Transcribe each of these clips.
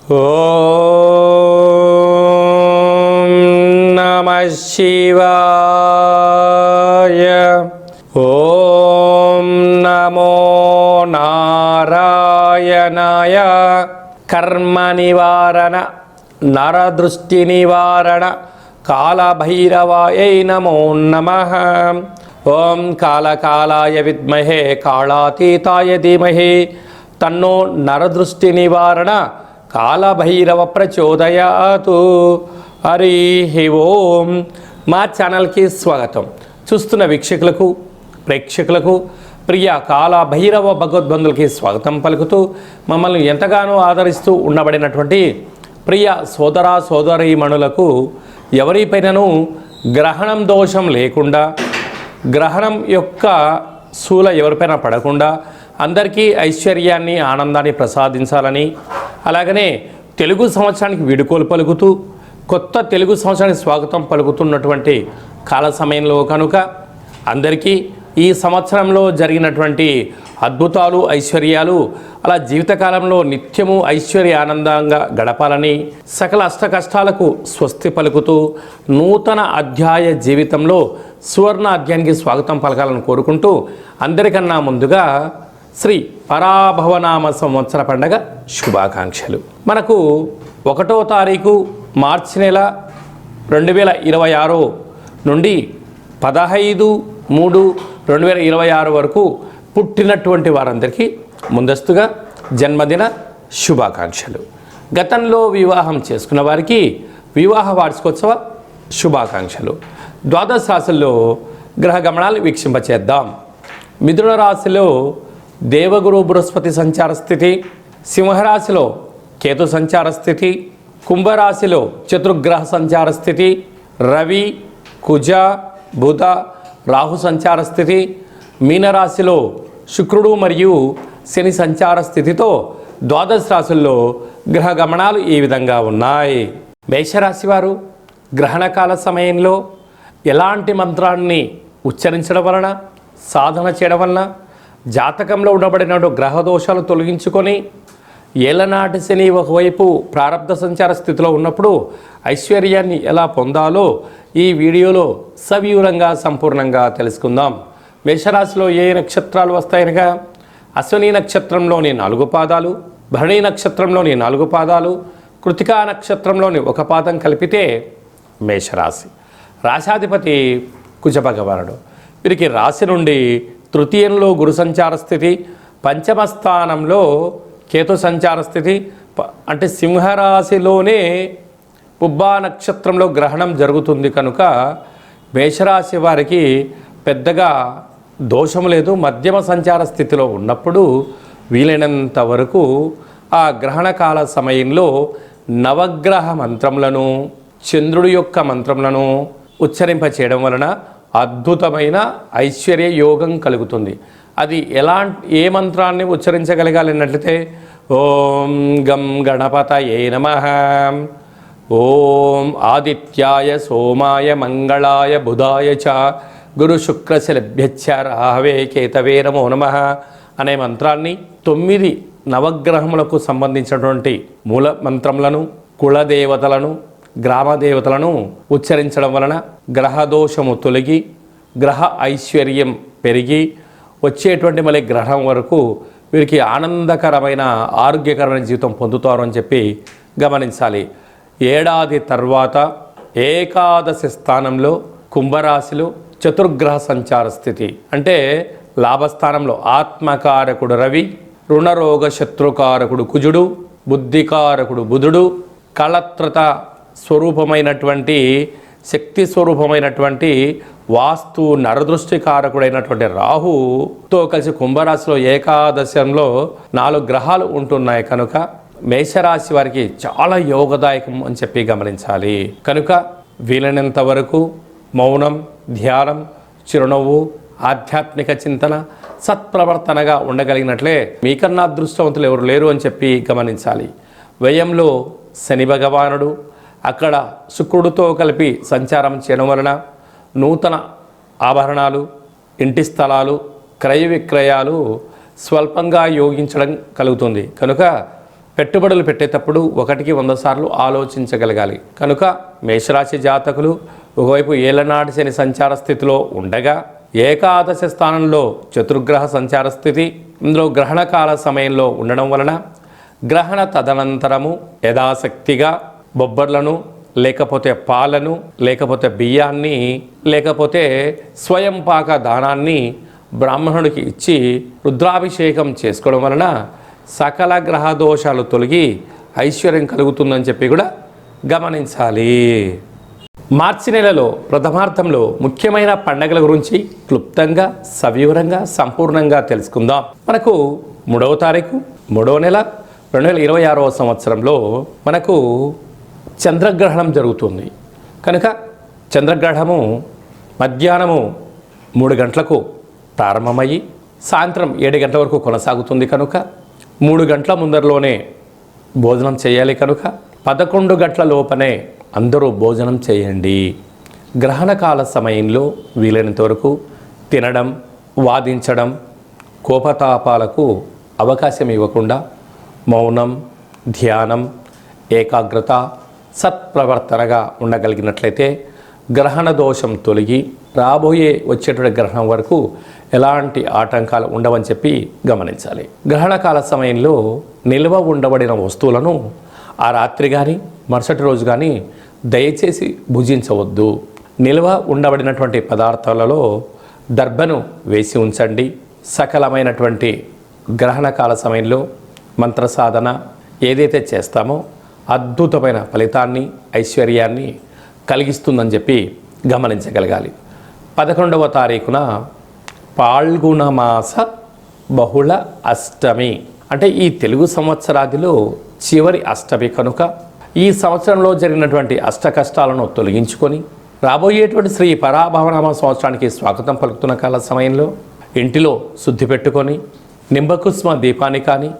ఓం నమః శివాయ. ఓం నమో నారాయణాయ. కర్మ నివారణ నరదృష్టి నివారణ కాళభైరవాయై నమో నమః. ఓం కాళకాలాయ విద్మహే కాళాతీతాయ ధీమహి తన్నో నరదృష్టి నివారణ కాళభైరవ ప్రచోదయాతు. హరి ఓం. మా ఛానల్కి స్వాగతం. చూస్తున్న వీక్షకులకు ప్రేక్షకులకు ప్రియ కాళభైరవ భగవద్బంధులకి స్వాగతం పలుకుతూ మమ్మల్ని ఎంతగానో ఆదరిస్తూ ఉండబడినటువంటి ప్రియ సోదర సోదరీమణులకు ఎవరిపైనను గ్రహణం దోషం లేకుండా, గ్రహణం యొక్క శూల ఎవరిపైన పడకుండా అందరికీ ఐశ్వర్యాన్ని ఆనందాన్ని ప్రసాదించాలని, అలాగనే తెలుగు సంవత్సరానికి వీడుకోలు పలుకుతూ కొత్త తెలుగు సంవత్సరానికి స్వాగతం పలుకుతున్నటువంటి కాల సమయంలో కనుక అందరికీ ఈ సంవత్సరంలో జరిగినటువంటి అద్భుతాలు ఐశ్వర్యాలు అలా జీవితకాలంలో నిత్యము ఐశ్వర్య ఆనందంగా గడపాలని, సకల అష్ట కష్టాలకు స్వస్తి పలుకుతూ నూతన అధ్యాయ జీవితంలో సువర్ణ అధ్యాయానికి స్వాగతం పలకాలని కోరుకుంటూ అందరికన్నా ముందుగా శ్రీ పరాభవనామ సంవత్సర పండగ శుభాకాంక్షలు. మనకు 1వ తారీఖు మార్చి నెల 2026 నుండి 15/3/2026 వరకు పుట్టినటువంటి వారందరికీ ముందస్తుగా జన్మదిన శుభాకాంక్షలు. గతంలో వివాహం చేసుకున్న వారికి వివాహ వార్షికోత్సవ శుభాకాంక్షలు. ద్వాదశ రాశుల్లో గ్రహ గమనాలు వీక్షింపచేద్దాం. మిథున రాశిలో దేవగురు బృహస్పతి సంచార స్థితి, సింహరాశిలో కేతు సంచార స్థితి, కుంభరాశిలో చతుర్గ్రహ సంచార స్థితి, రవి కుజ బుధ రాహు సంచార స్థితి, మీనరాశిలో శుక్రుడు మరియు శని సంచార స్థితితో ద్వాదశ రాశుల్లో గ్రహ గమనాలు ఈ విధంగా ఉన్నాయి. మేషరాశి వారు గ్రహణకాల సమయంలో ఎలాంటి మంత్రాన్ని ఉచ్చరించడం వలన, సాధన చేయడం వలన జాతకంలో ఉండబడిన గ్రహ దోషాలు తొలగించుకొని ఏలనాటి శని ఒకవైపు ప్రారబ్ధ సంచార స్థితిలో ఉన్నప్పుడు ఐశ్వర్యాన్ని ఎలా పొందాలో ఈ వీడియోలో సవివరంగా సంపూర్ణంగా తెలుసుకుందాం. మేషరాశిలో ఏ నక్షత్రాలు వస్తాయనగా అశ్విని నక్షత్రంలోని 4 పాదాలు, భరణి నక్షత్రంలోని 4 పాదాలు, కృతికా నక్షత్రంలోని 1 పాదం కలిపితే మేషరాశి. రాశాధిపతి కుజ భగవానుడు. వీరికి రాశి నుండి తృతీయంలో గురు సంచార స్థితి, పంచమ స్థానంలో కేతు సంచార స్థితి, అంటే సింహరాశిలోనే పుబ్బా నక్షత్రంలో గ్రహణం జరుగుతుంది కనుక మేషరాశి వారికి పెద్దగా దోషం లేదు. మధ్యమ సంచార స్థితిలో ఉన్నప్పుడు వీలైనంత వరకు ఆ గ్రహణ కాల సమయంలో నవగ్రహ మంత్రములను, చంద్రుడి యొక్క మంత్రములను ఉచ్చరింప చేయడం వలన అద్భుతమైన ఐశ్వర్య యోగం కలుగుతుంది. అది ఏ మంత్రాన్ని ఉచ్చరించగలగాలి అన్నట్లయితే ఓం గం గణపతయే నమః, ఓం ఆదిత్యాయ సోమాయ మంగళాయ బుధాయ చ గురు శుక్రశలభ్యచ్చ రాహవే కేతవే నమో నమః అనే మంత్రాన్ని 9 నవగ్రహములకు సంబంధించినటువంటి మూల మంత్రములను, కులదేవతలను, గ్రామదేవతలను ఉచ్చరించడం వలన గ్రహదోషము తొలగి గ్రహ ఐశ్వర్యం పెరిగి వచ్చేటువంటి మళ్ళీ గ్రహం వరకు వీరికి ఆనందకరమైన ఆరోగ్యకరమైన జీవితం పొందుతారు అని చెప్పి గమనించాలి. ఏడాది తర్వాత ఏకాదశి స్థానంలో కుంభరాశిలో చతుర్గ్రహ సంచార స్థితి, అంటే లాభస్థానంలో ఆత్మకారకుడు రవి, రుణరోగ శత్రుకారకుడు కుజుడు, బుద్ధికారకుడు బుధుడు, కళత్రత స్వరూపమైనటువంటి శక్తి స్వరూపమైనటువంటి వాస్తు నరదృష్టి కారకుడైనటువంటి రాహుతో కలిసి కుంభరాశిలో ఏకాదశంలో 4 గ్రహాలు ఉంటున్నాయి కనుక మేషరాశి వారికి చాలా యోగదాయకం అని చెప్పి గమనించాలి. కనుక వీలైనంత వరకు మౌనం, ధ్యానం, చిరునవ్వు, ఆధ్యాత్మిక చింతన, సత్ప్రవర్తనగా ఉండగలిగినట్లే మీకన్నా అదృష్టవంతులు ఎవరు లేరు అని చెప్పి గమనించాలి. వ్యయంలో శని భగవానుడు అక్కడ శుక్రుడితో కలిపి సంచారం చేయడం వలన నూతన ఆభరణాలు, ఇంటి స్థలాలు, క్రయ విక్రయాలు స్వల్పంగా యోగించడం కలుగుతుంది. కనుక పెట్టుబడులు పెట్టేటప్పుడు 1కి 100 సార్లు ఆలోచించగలగాలి. కనుక మేషరాశి జాతకులు ఒకవైపు ఏలనాటి శని సంచార స్థితిలో ఉండగా ఏకాదశ స్థానంలో చతుర్గ్రహ సంచార స్థితి, ఇందులో గ్రహణ కాల సమయంలో ఉండడం వలన గ్రహణ తదనంతరము యథాశక్తిగా బొబ్బర్లను, లేకపోతే పాలను, లేకపోతే బియ్యాన్ని, లేకపోతే స్వయం పాక దానాన్ని బ్రాహ్మణుడికి ఇచ్చి రుద్రాభిషేకం చేసుకోవడం వలన సకల గ్రహ దోషాలు తొలగి ఐశ్వర్యం కలుగుతుందని చెప్పి కూడా గమనించాలి. మార్చి నెలలో ప్రథమార్థంలో ముఖ్యమైన పండగల గురించి క్లుప్తంగా, సవివరంగా, సంపూర్ణంగా తెలుసుకుందాం. మనకు 3వ తారీఖు 3వ నెల 2026వ సంవత్సరంలో మనకు చంద్రగ్రహణం జరుగుతుంది. కనుక చంద్రగ్రహణము మధ్యాహ్నము 3 గంటలకు ప్రారంభమయ్యి సాయంత్రం 7 గంటల వరకు కొనసాగుతుంది. కనుక 3 గంటల ముందరలోనే భోజనం చేయాలి. కనుక 11 గంటల లోపనే అందరూ భోజనం చేయండి. గ్రహణ కాల సమయంలో వీలైనంత వరకు తినడం, వాదించడం, కోపతాపాలకు అవకాశం ఇవ్వకుండా మౌనం, ధ్యానం, ఏకాగ్రత, సత్ప్రవర్తనగా ఉండగలిగినట్లయితే గ్రహణ దోషం తొలగి రాబోయే వచ్చేటువంటి గ్రహణం వరకు ఎలాంటి ఆటంకాలు ఉండవని చెప్పి గమనించాలి. గ్రహణ కాల సమయంలో నిల్వ ఉండబడిన వస్తువులను ఆ రాత్రి కానీ మరుసటి రోజు కానీ దయచేసి భుజించవద్దు. నిల్వ ఉండబడినటువంటి పదార్థాలలో దర్భను వేసి ఉంచండి. సకలమైనటువంటి గ్రహణ కాల సమయంలో మంత్ర సాధన ఏదైతే చేస్తామో అద్భుతమైన ఫలితాన్ని, ఐశ్వర్యాన్ని కలిగిస్తుందని చెప్పి గమనించగలగాలి. 11వ తారీఖున పాల్గొన మాస బహుళ అష్టమి, అంటే ఈ తెలుగు సంవత్సరాదిలో చివరి అష్టమి. కనుక ఈ సంవత్సరంలో జరిగినటువంటి అష్ట కష్టాలను తొలగించుకొని రాబోయేటువంటి శ్రీ పరాభవనామ సంవత్సరానికి స్వాగతం పలుకుతున్న కాల సమయంలో ఇంటిలో శుద్ధి పెట్టుకొని నింబకుస్మ దీపాన్ని కానీ,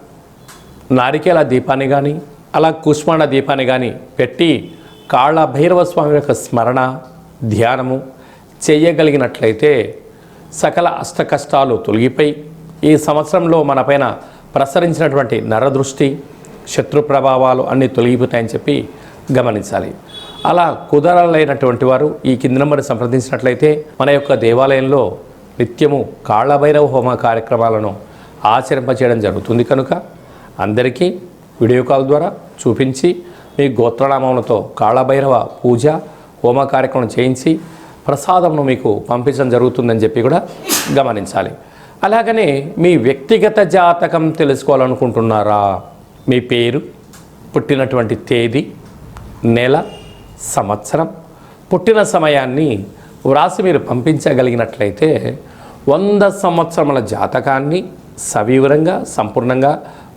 నారికేల దీపాన్ని కానీ, అలా కుష్మాండ దీపాన్ని కానీ పెట్టి కాళ్ళ భైరవ స్వామి యొక్క స్మరణ, ధ్యానము చేయగలిగినట్లయితే సకల అష్ట కష్టాలు తొలగిపోయి ఈ సంవత్సరంలో మనపైన ప్రసరించినటువంటి నరదృష్టి, శత్రు ప్రభావాలు అన్నీ తొలగిపోతాయని చెప్పి గమనించాలి. అలా కుదరలేనటువంటి వారు ఈ కింది నెంబర్ సంప్రదించినట్లయితే మన యొక్క దేవాలయంలో నిత్యము కాళ్ళభైరవ హోమ కార్యక్రమాలను ఆచరింపచేయడం జరుగుతుంది. కనుక అందరికీ వీడియో కాల్ ద్వారా చూపించి మీ గోత్రనామములతో కాళ్ళభైరవ పూజ, హోమ కార్యక్రమం చేయించి ప్రసాదంను మీకు పంపించడం జరుగుతుందని చెప్పి కూడా గమనించాలి. అలాగనే మీ వ్యక్తిగత జాతకం తెలుసుకోవాలనుకుంటున్నారా? మీ పేరు, పుట్టినటువంటి తేదీ, నెల, సంవత్సరం, పుట్టిన సమయాన్ని వ్రాసి మీరు పంపించగలిగినట్లయితే 100 సంవత్సరముల జాతకాన్ని సవివరంగా, సంపూర్ణంగా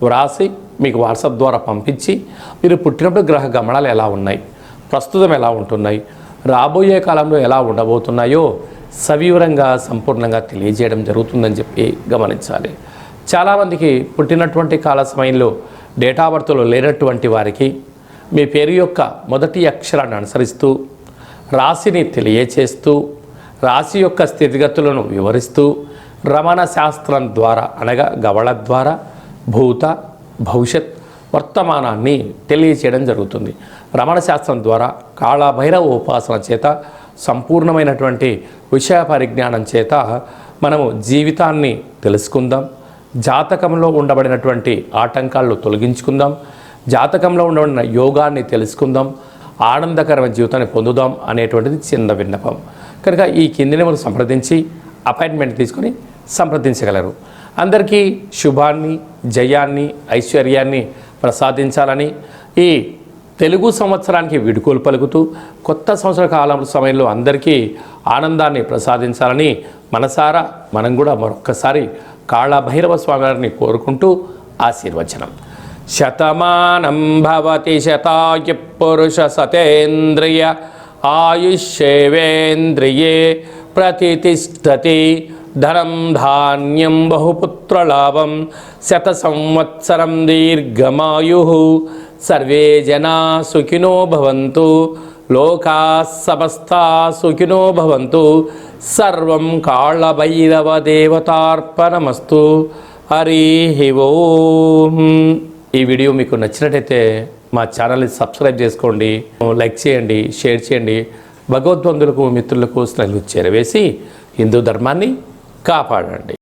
వ్రాసి మీకు వాట్సాప్ ద్వారా పంపించి మీరు పుట్టినప్పుడు గ్రహ గమనాలు ఎలా ఉన్నాయి, ప్రస్తుతం ఎలా ఉంటున్నాయి, రాబోయే కాలంలో ఎలా ఉండబోతున్నాయో సవివరంగా, సంపూర్ణంగా తెలియజేయడం జరుగుతుందని చెప్పి గమనించాలి. చాలామందికి పుట్టినటువంటి కాల సమయంలో డేటా బర్త్లో లేనటువంటి వారికి మీ పేరు యొక్క మొదటి అక్షరాన్ని అనుసరిస్తూ రాశిని తెలియచేస్తూ రాశి యొక్క స్థితిగతులను వివరిస్తూ రమణ శాస్త్రం ద్వారా, అనగా గవళ ద్వారా భూత, భవిష్యత్, వర్తమానాన్ని తెలియచేయడం జరుగుతుంది. రమణ శాస్త్రం ద్వారా కాళభైరవ ఉపాసన చేత, సంపూర్ణమైనటువంటి విషయ పరిజ్ఞానం చేత మనము జీవితాన్ని తెలుసుకుందాం. జాతకంలో ఉండబడినటువంటి ఆటంకాలను తొలగించుకుందాం. జాతకంలో ఉండబడిన యోగాన్ని తెలుసుకుందాం. ఆనందకరమైన జీవితాన్ని పొందుదాం అనేటువంటిది చిన్న విన్నపం. కనుక ఈ కింది నెంబర్ను సంప్రదించి అపాయింట్మెంట్ తీసుకొని సంప్రదించగలరు. అందరికీ శుభాన్ని, జయాన్ని, ఐశ్వర్యాన్ని ప్రసాదించాలని ఈ తెలుగు సంవత్సరానికి వీడుకోలు పలుకుతూ కొత్త సంవత్సర కాలం సమయంలో అందరికీ ఆనందాన్ని ప్రసాదించాలని మనసారా మనం కూడా మరొక్కసారి కాళభైరవ స్వామి వారిని కోరుకుంటూ ఆశీర్వచనం. శతమానం భవతి శతాయు పురుష సతేంద్రియ ఆయుష్యేవేంద్రియే ప్రతిష్టతి ధనం ధాన్యం బహుపుత్రలాభం శత సంవత్సరం దీర్ఘమాయు సర్వే జనా సుఖినో భవంతు లోకా సమస్తా సుఖినో భవంతు సర్వం కాళభైరవ దేవతార్పణమస్తు. హరి ఓం. ఈ వీడియో మీకు నచ్చినట్టయితే మా ఛానల్ని సబ్స్క్రైబ్ చేసుకోండి, లైక్ చేయండి, షేర్ చేయండి. భగవద్బంధులకు మిత్రులకు స్నేహితులకు చేరవేసి హిందూ ధర్మాన్ని కాపాడండి.